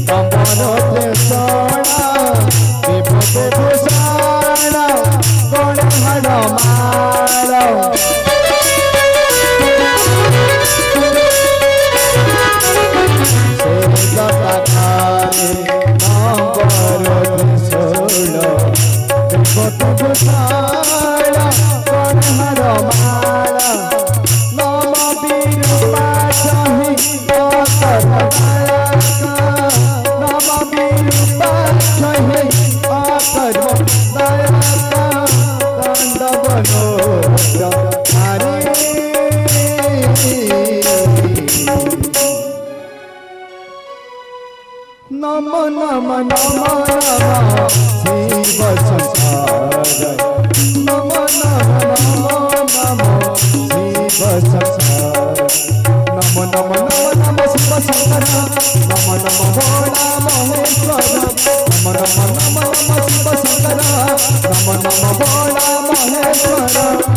कमल त्रिशूल विभूति भूषण गणहर माल नम नम नम नम शिव संसार नम नम नम नम शिव संसार नम नम नम नम शिव शंकर नम नम भोला महेश्वर नम नम नम नम शिव शंकर नम नम भोला महेश्वर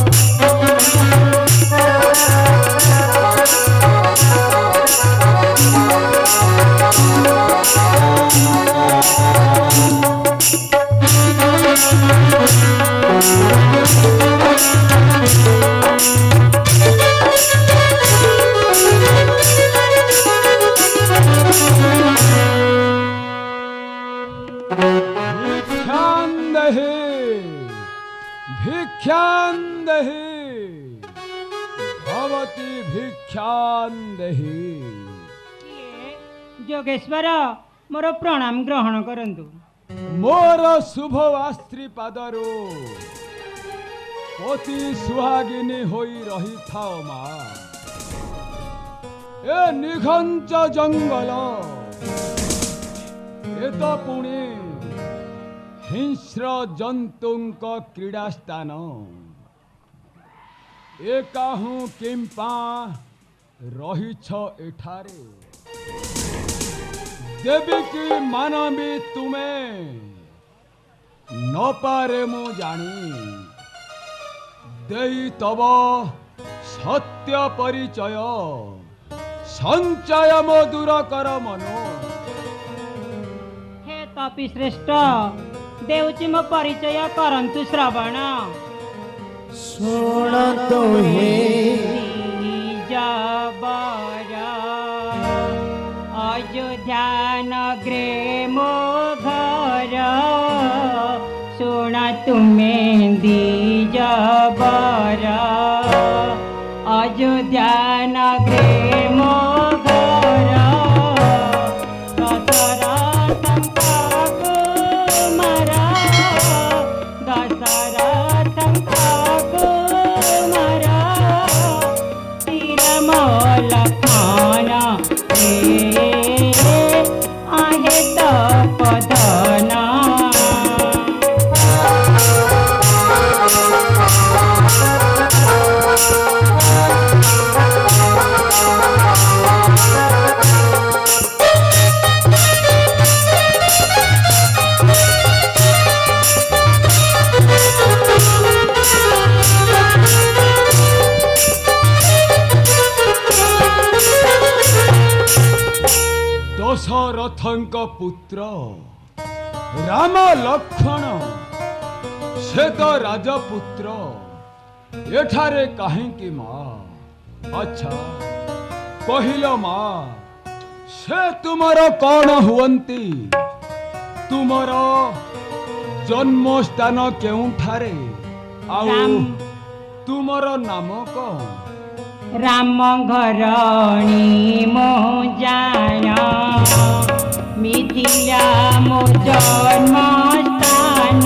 भवती भिक्षां देहि जोगेश्वर मोर प्रणाम ग्रहण करंतु मोर शुभ आस्त्री पादरो पति सुहागिनी होई रही थाओ मा ए निघंच जंगल ए तो पुणी हिंस्र जंतुंक क्रीड़ा स्थान एकाहू किंपा रहीछ एठारे देवी की मानवी तुम्हें न पारे मु जानी देई तब सत्य परिचय संचय मो दूर कर मनो हे तपी श्रेष्ठ देउची मो परिचय करंतु श्रवण सुन तो जबरा अयोध्या नगरे मो घर सुन तुम्हें दीजबरा अयोध्या नगरे मो घर दशरथं कुमार दशरथं कुमार तिरमल खान आहे तपधना दशरथंक पुत्र राम लक्ष्मण से तो राजपुत्र एठारे काहेकि माँ अच्छा कहिल माँ से तुमर कौन हुवंती तुमर जन्म स्थान केउठारे आउ तुमर नाम कौन राम घरणी मो जाना मिथिला मो जन्म स्थान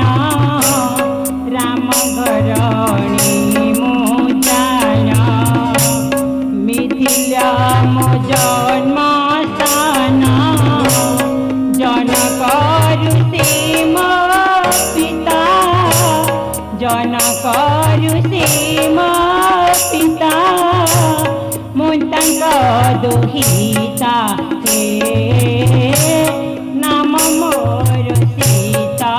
राम घरणी मो जाना मिथिला मो जन्म स्थान जनक ऋषि मो पिता जनक ऋषि मो पिता मुंतंग दुहिता हे नाम मोर सीता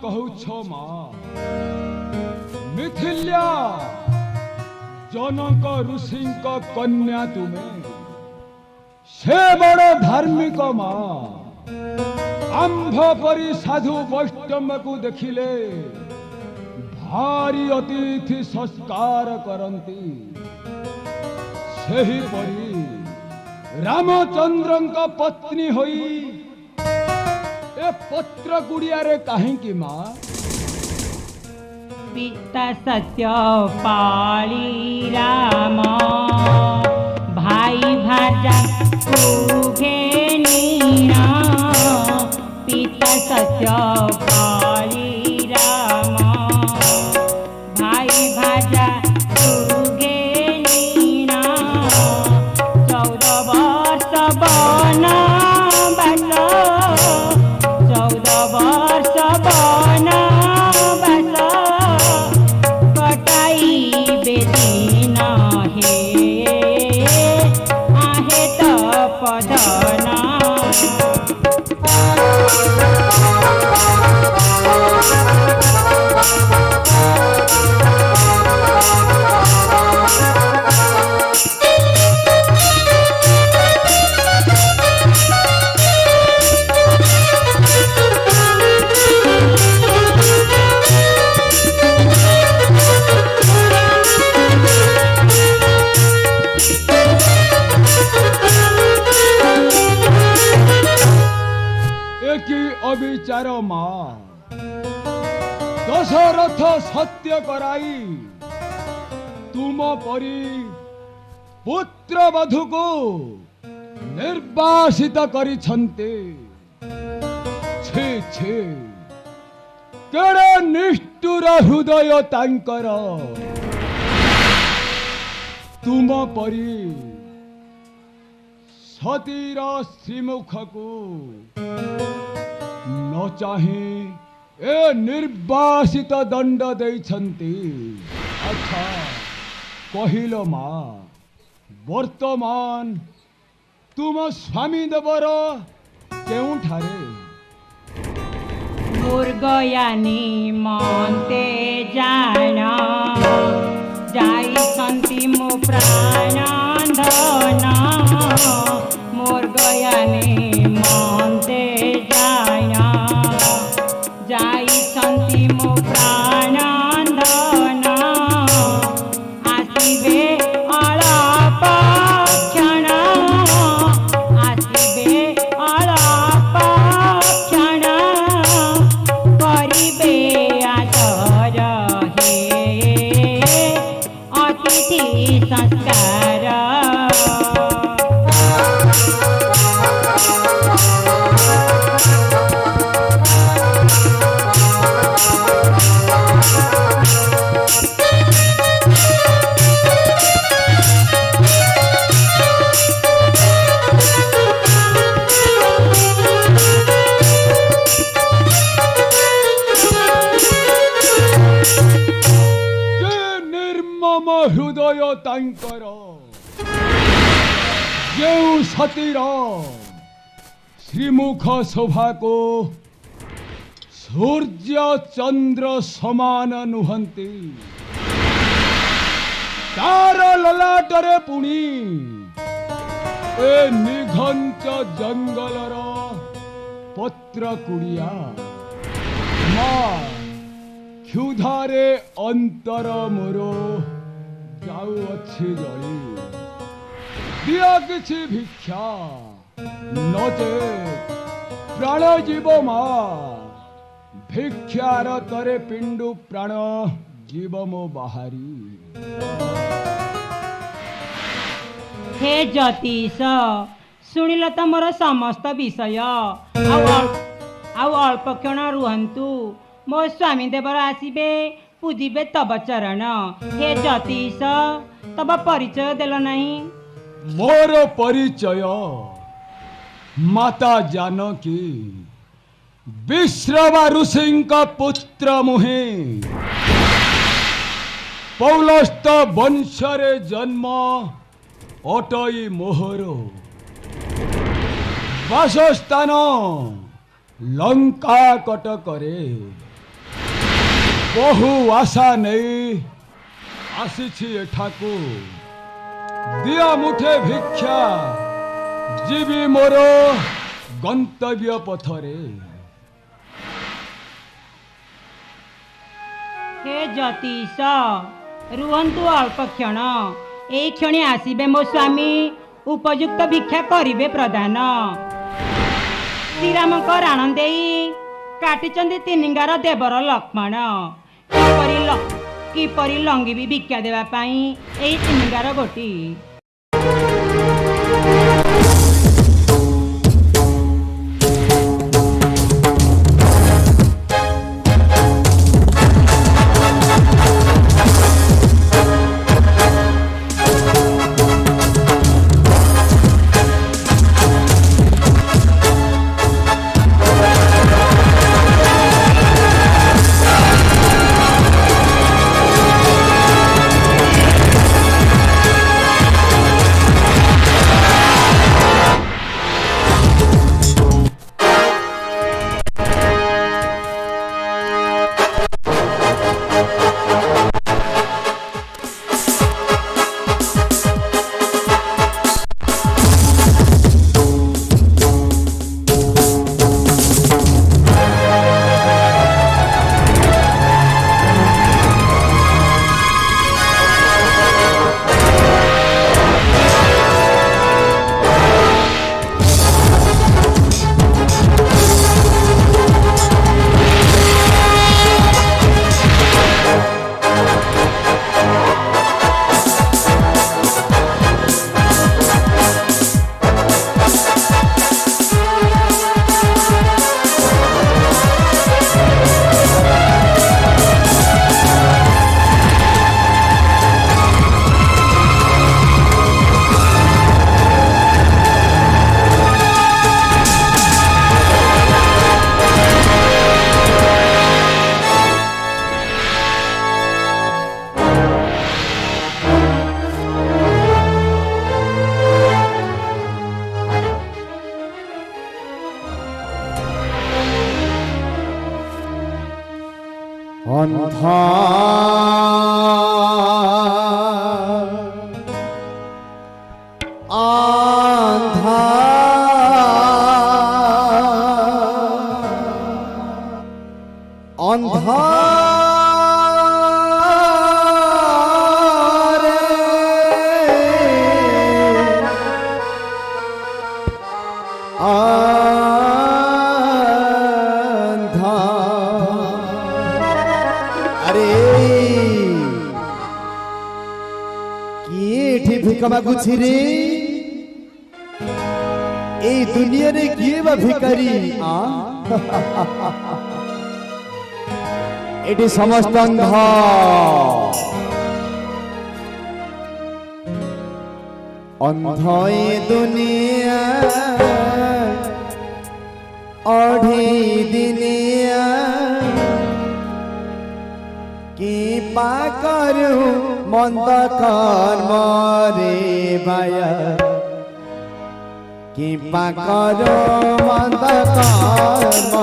कहुछ मा मिथिल्या जनक ऋषि कन्या तुमे से बड़ धार्मिक मा आंभ परी साधु वैष्णव को देखिले भारी अतिथि संस्कार करती सही परी रामचंद्र का पत्नी होई ए पत्र गुड़िया रे कहीं माँ पिता सत्य पाली राम भाई भाजा उगे नीना पिता सत्य पाली राम भाई भाजा उगे नीना 14 वर्ष बना बना 14 वर्ष बना बना कटाई बेदीन हे आहे तपदना अविचार माँ दशरथ सत्य कराई तुम परी पुत्र वधु को निर्वासित करिछन्ते छे छे केड़े निष्ठुर हृदय तांकर तुम परी सतीर श्रीमुख को न चाहे ए निर्वासित दंड देइछन्ति। अच्छा कहिल माँ वर्तमान तुम स्वामी देवर केउठारे मुर्गयानी मन्ते जाना जाइछन्ति मो प्राण धना मुर्गयानी मन्ते जाना जाइछन्ति मो प्राण धना आसिबे अलाप क्षण आसिबे अलाप क्षण करिबे आदर हे अतिथि संस्कार हृदय तांकर जेउ सतीर श्रीमुख शोभा को सूर्य चंद्र समान नुहंती तार ललाटरे पुणी ए निघंच जंगलर पत्र कुड़िया माँ क्षुधारे अंतर मोरो जाऊ अच्छी जड़ी दिया किछि भिक्षा नचे प्राण जीव माँ भिक्षार तरे पिंडु प्राण जीव मो बाहारी। हे ज्योतिष शुणिल तो मोर समस्त विषय आउ अल्प क्षण रुहंतु मो स्वामी देवर आसीबे पूजिबे तब चरण। हे ज्योतिष तब परिचय देल नहीं। मोर परिचय माता जानकी विश्रवा ऋषि पुत्र मुहे पौलस्त वंशरे जन्म अटई मोहर वासस्थान लंका कटकरे ବହୁ ଆଶା ନେଇ ଆସିଛି ଏଠାକୁ, ଦିଅ ମୁଠେ ଭିକ୍ଷା, ଯିବି ମୋର ଗନ୍ତବ୍ୟ ପଥରେ। हे ज्योतिष रुहतु अल्प क्षण, एई क्षणी आसिबे मो स्वामी, उपयुक्त भिक्षा करिवे प्रदान। श्रीरामक राण देई काटिचंदी तिनिंगार देवर लक्ष्मण, किपरि लंघिबी भिक्षा देवा पाई एई तिनिंगार गोटी। मागुछि रे ए दुनिया रे किए बा भिकारी एटी समस्त अंध अंध ए दुनिया अढ़ी दिनिया की पाकरू मंद कर्म रे बाया कि पाकरो मंद कर्म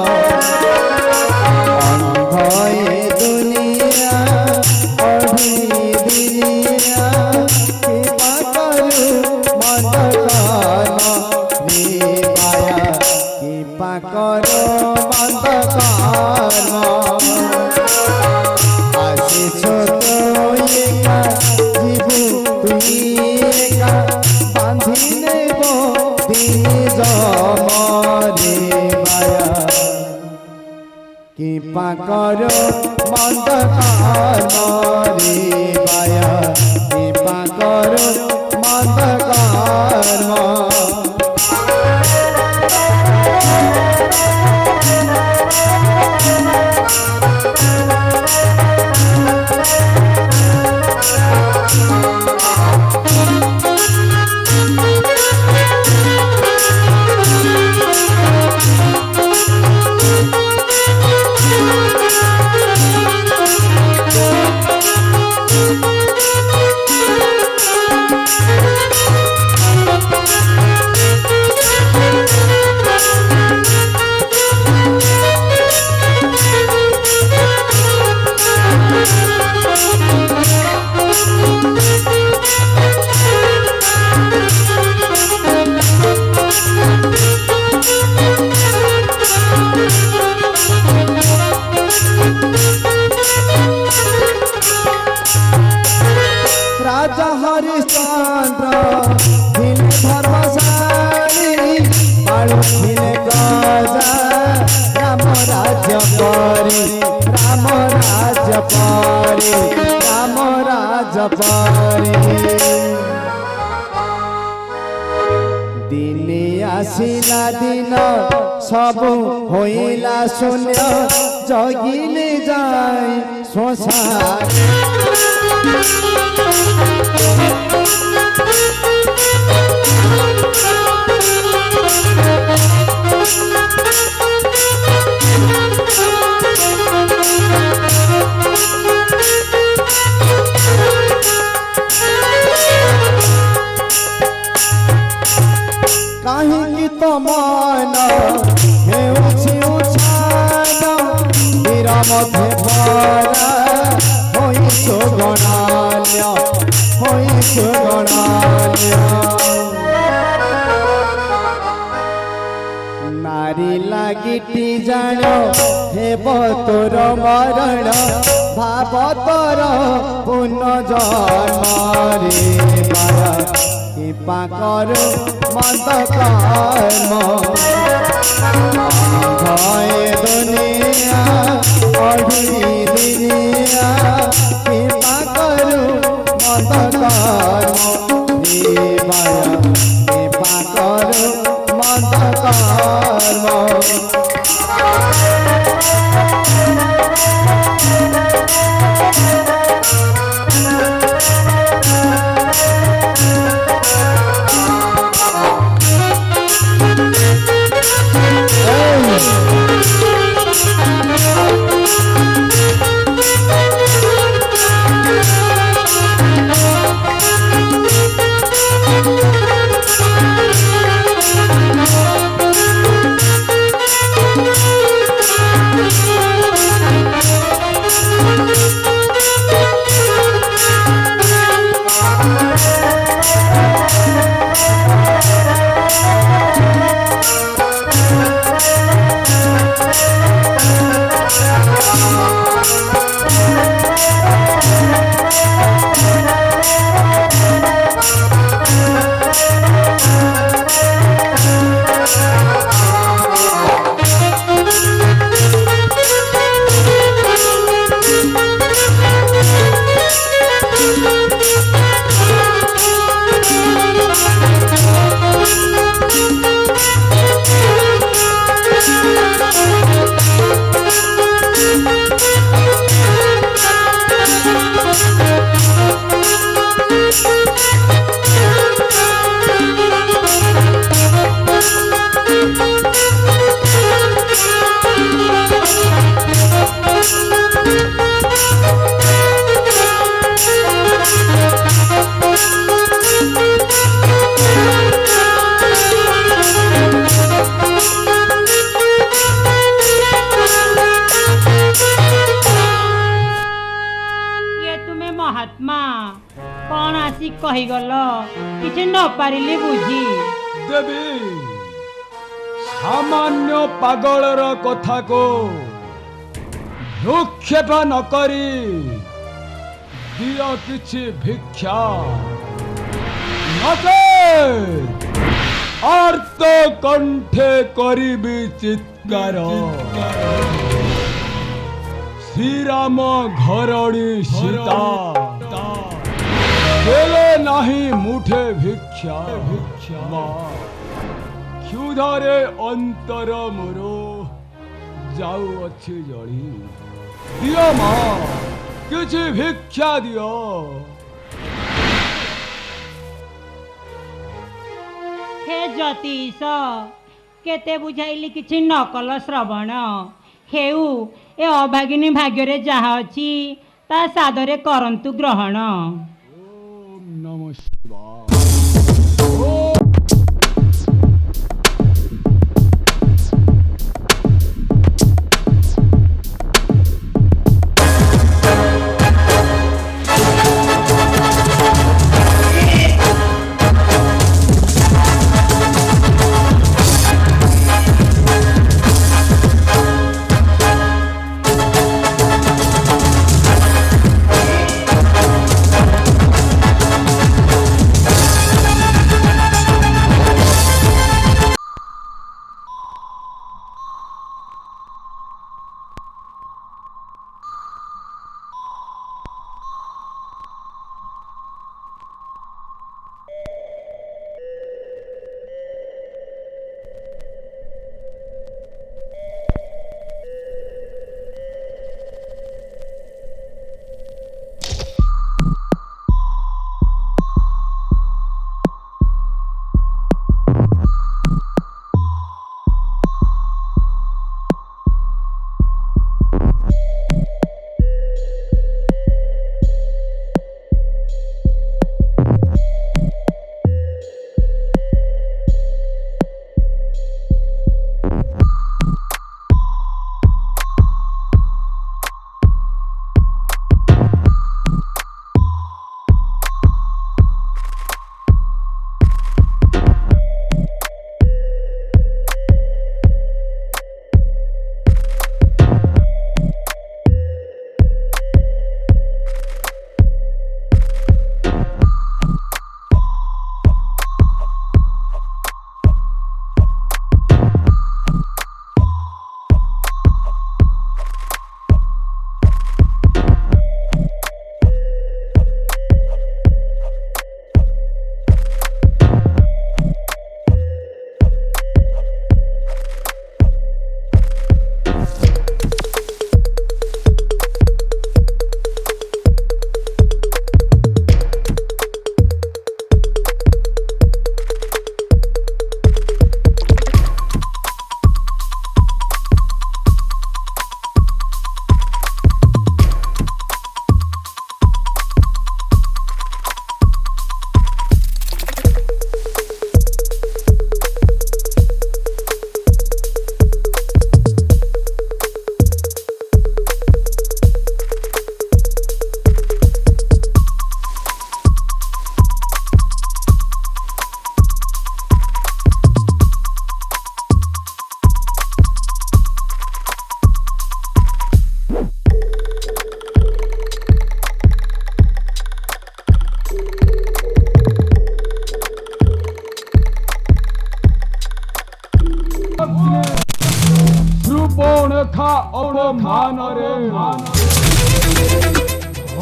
अंध ए दुनिया अढ़ी दिनिया कि पाकरो मंद कर्म रे बाया कि पाकरो मंद कर्म आशिषो कि पाकर मंद कर्म रे बाया कि पाकर मंद कर्म हरिश्चंद्र ଥିଲେ ଧର୍ମଶାଳୀ ବାଳୁଥିଲେ ଗଜା ରାମ ରାଜ୍ୟ ପରେ ରାମ ରାଜ୍ୟ ପରେ ରାମ ରାଜ୍ୟ ପରେ ଦିନେ ଆସିଲା ଦିନ ସବୁ ହୋଇଲା ଶୂନ୍ୟ ଜଗିଲେ ଯାଏ ଶ୍ମଶାନ କାହିଁକି ତ ମନ ହେଉଛି ଉଚ୍ଛାଦ ବୀର ମଧ୍ୟ ଭରା ହୋଇଛୁ ଗଣାନ୍ୟ ହୋଇଛୁ ଗଣାନ୍ୟ ନାରୀ ଲାଗିଟି ଜାଣ ହେବ ତୋର ମରଣ ଭାବ ତୋର ପୁନଃଜନ୍ମରେ ମାୟା কৃপা করো মন্দ কর্ম ভয় দুনিয়া অঢুই দুনিয়া কৃপা করো মন্দ কর্ম কৃপা করো মন্দ কর্ম कहीगल किसी न पारिली बुझी देवी सामान्य पागलर कथा को भ्रूक्षेप न करी दिय किछि भिक्षा नचेत आर्त कंठे करिबी चित्कार श्रीराम घरणी सीता देले नाही मुठे भिक्षा क्षुधारे अंतर मोरो जाऊ अच्छी जड़ी दियो माँ किछि भिक्षा दियो हे ज्योतिष केते बुझाइली किछि न कल श्रवण हेउ ए अभागिनी भाग्य जहा अछि ता सादरे करंतु ग्रहण। ओम नमः शिवाय।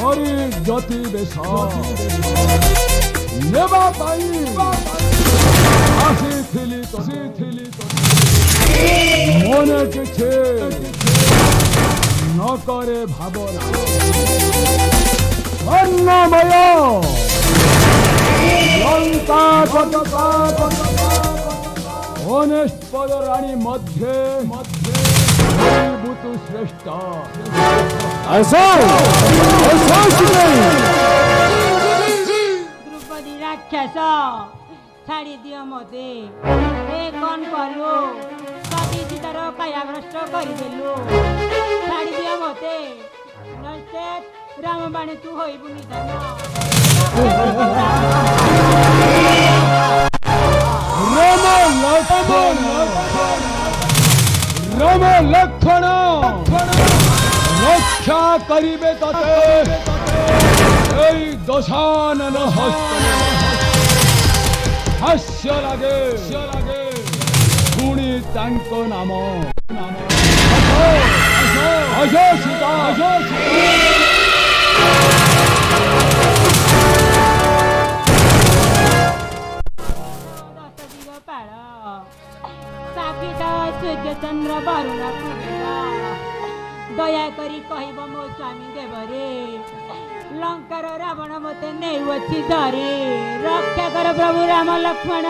କରି ଜ୍ୟୋତି ବେଶ ନେବା ପାଇଁ ଆସିଥିଲି ମନେ କିଛି ନ କରେ ଭାବନା ସ୍ୱର୍ଣ୍ଣମୟ ଲଙ୍କା অনেস্পদ রানী মধ্যে বুতু শ্রেষ্ঠ দ্রৌপদী রাক্ষস ছাড়ি দিও মতে এ কন কলু সতী সীতার কায়াগ্রস্ত করিদেলু ছাড়ি দিও মতে নচেত রামবাণী তু হইবু নিধন রাম লক্ষণ রক্ষা করিবে ততে এই দশানন হস্ত হাস্য লাগে শুনি তাঙ্ক নাম সীতা ସୂର୍ଯ୍ୟଚନ୍ଦ୍ର ବାରୁଣ ଦୟାକରି କହିବ ମୋ ସ୍ୱାମୀ ଦେବରେ ଲଙ୍କାର ରାବଣ ମତେ ନେଉଅଛି ଧରି ରକ୍ଷା କର ପ୍ରଭୁ ରାମ ଲକ୍ଷ୍ମଣ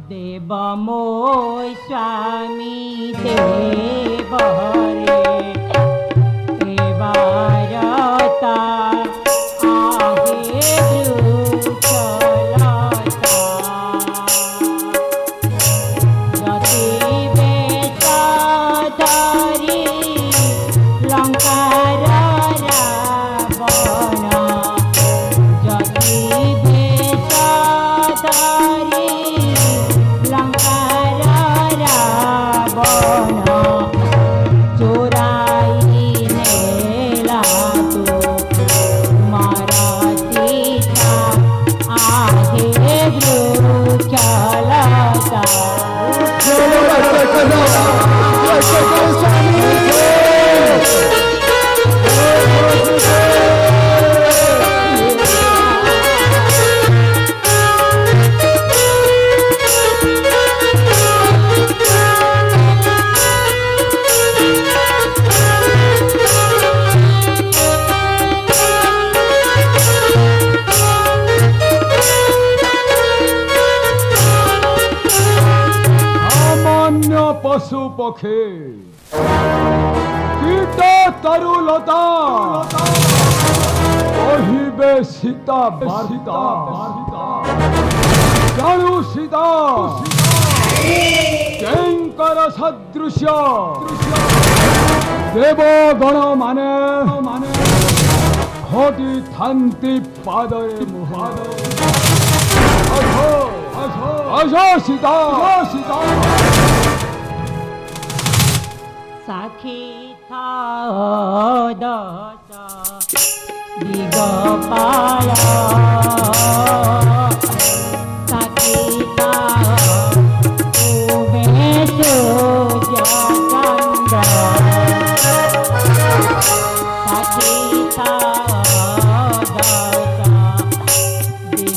দেব মো স্বামী দেব হরে দেবারতা আহে বৃক্ষলতা যতি বেশ ধরি লঙ্কার রাবণ যতি বেশ ধরি লঙ্কার রাবণ চোরাই নেলা তু মারা সীতা আহে বৃক্ষলতা পশু পক্ষে কীট তরুলতা কহিবে সীতা বার্তা জানু সীতা কেঙ্কর সদৃশ্য দেবগণ মানে ঘটি থান্তি পাদরে মুহাদ সীতা সাখী দশ দিগপাল সাখী সূর্যচন্দ্র সাখী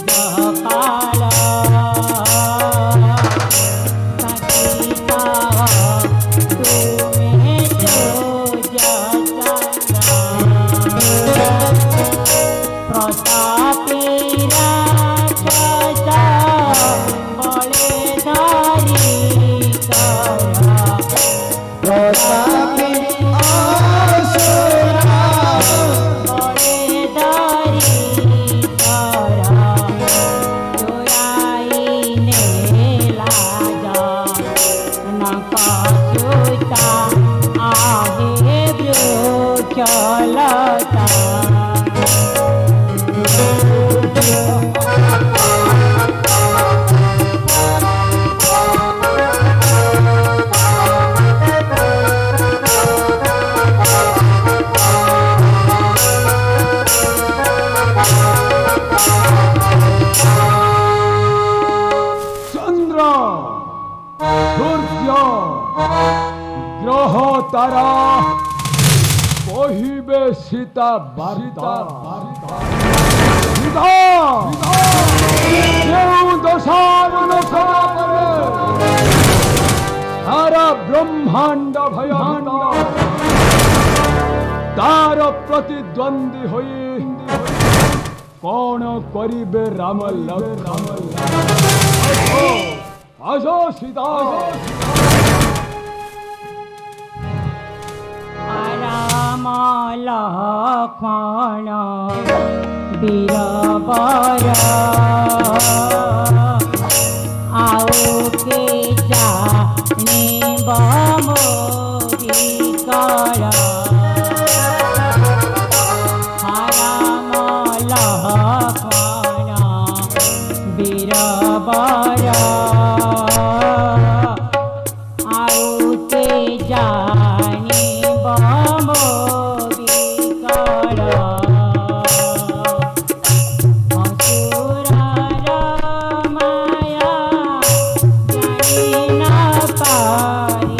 দশ দিগপাল কহিবে সীতা বার্তা সীতা কেউ দশায়ন সভা করে সারা ব্রহ্মাণ্ড ভয়ান্ত তার প্রতিদ্বন্দ্বী হয়ে কোন করিবে রাম লক্ষ্মণ আসো সীতা রাম লক্ষ্মণ বীরবর আও কে জানিব মোরি কর রাম লক্ষ্মণ বীরবর আও কে জানিব মোরি কর অসুরর মায়া জানি না পারি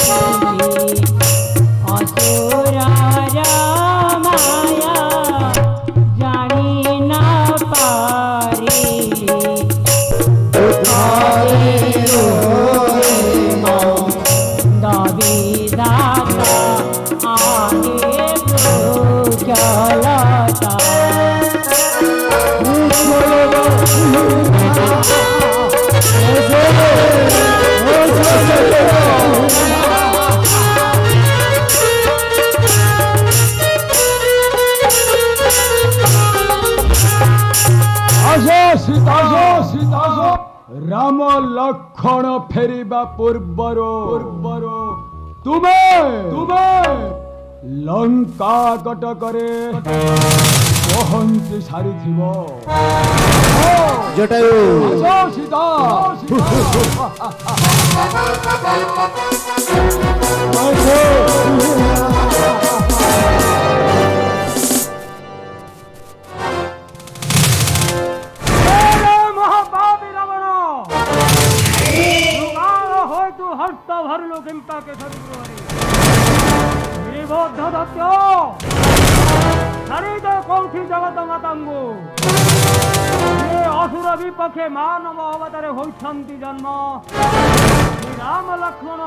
অসুরর মায়া জানি না পারি দবি দাতা আগে চলতা আসো সীতা সীতা রাম লক্ষণ ফেরিবা পূର୍ବর তুমে লঙ্কা কটকরে পহଞ୍ଚি সারিথিব জটায়ু আসো সীতা মহাপাপী রাবণ হয়তো হস্ত ভরল কিম্পাকে নিবদ্ধ দত্ত হরিদ কৌঠি জগত মাতাঙ্গু অসুর বিপক্ষে মানব অবতারে হইছন্তি জন্ম শ্রীরাম লক্ষ্মণ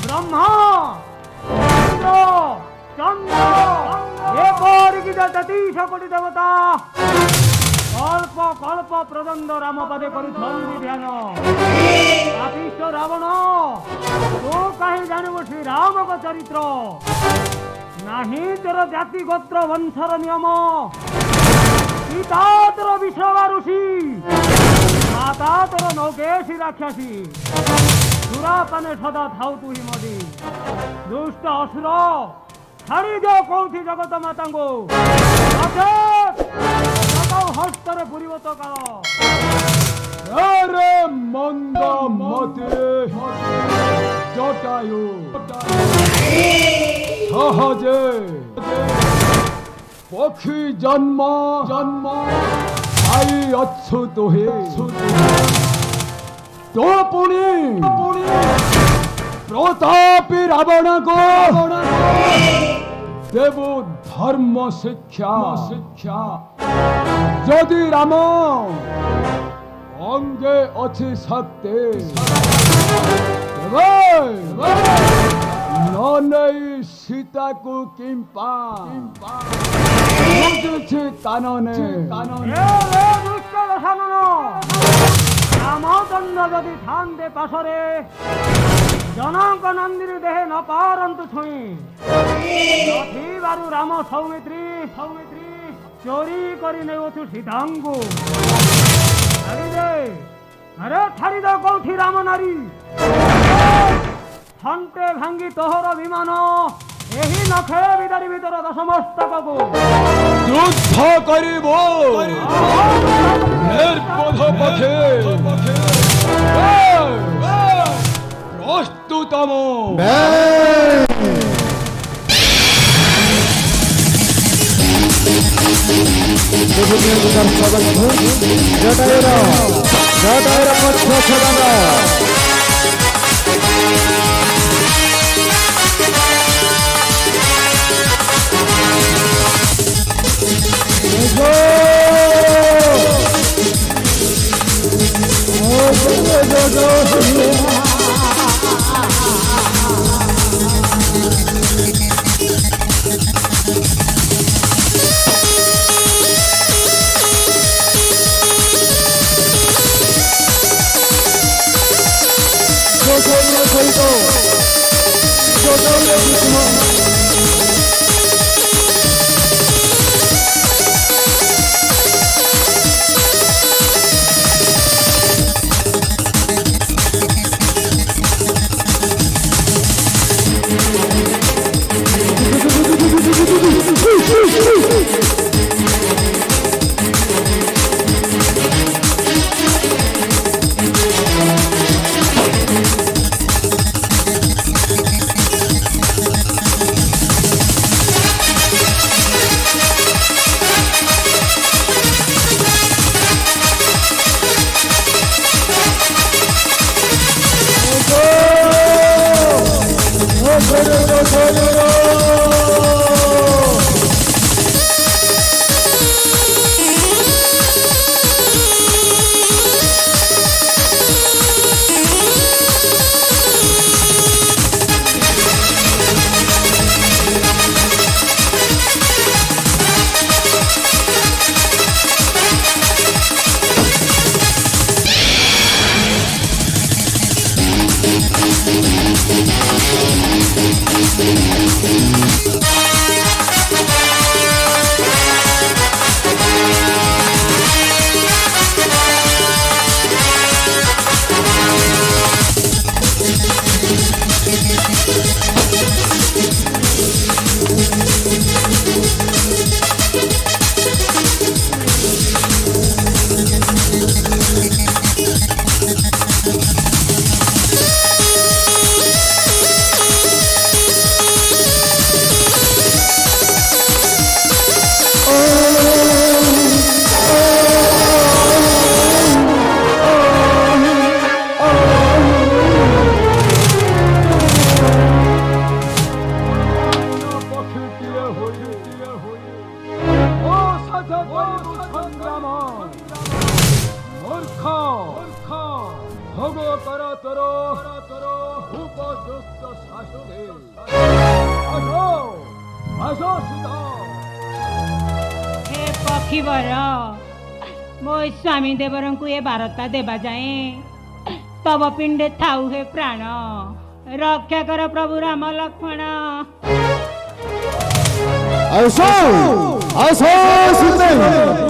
ব্রহ্মা চন্দ্র এপরিচিত যতীশ কোটি দেবতা কল্প কল্প প্রদণ্ড রামপদে করুছন্তি ধ্যান পাপিষ্ঠ রাবণ তো কাহি জানিব শ্রীরামক চরিত্র নাহি তোর জাতি গোত্র বংশর নিয়ম পিতা তোর বিশ্ববারুষি মাতা তোর নৌকেশী রাক্ষসী সুরাপানে সদা থাউ তুহি মদি দুষ্ট অসুর ছাড়ি যাও কৌঠি জগত মাতাঙ্গো হস্তরে পরিবত কাল আরে মন্দ মতে জটায়ু সহজে পক্ষী জন্ম আই অচ্ছুত হে তো পুনি প্রতাপী রাবণ গো দেব ধর্ম শিক্ষা যদি রাম অঙ্গে অছি শক্তি ননেই সীতাকু কিম্পা বুঝেছি কাননে রামচন্দ্র যদি থানতে পাশরে জনক নন্দিনী দেহে ন পারন্তু ছুঁই বারু রাম সৌমিত্রী চোরি করি নেউছু সীতাঙ্গু আরে ছাড়ি দে কৌঠি রাম নারী হন্তে ভাঙ্গি তোহর বিমান ଏହି ନଖେ ବିଦାରି ଭିତର ଦଶମସ୍ତକକୁ যুদ্ধ করিব নির্বোধ পথে প্রস্তুতম জটায়ুর পক্ষ ছড়ানো हे पक्षीवर मो स्वामी देवर को ये बारता देवा जाए तब पिंडे थाऊ हे प्राण रक्षा कर प्रभु राम लक्ष्मण आसो आसो सीते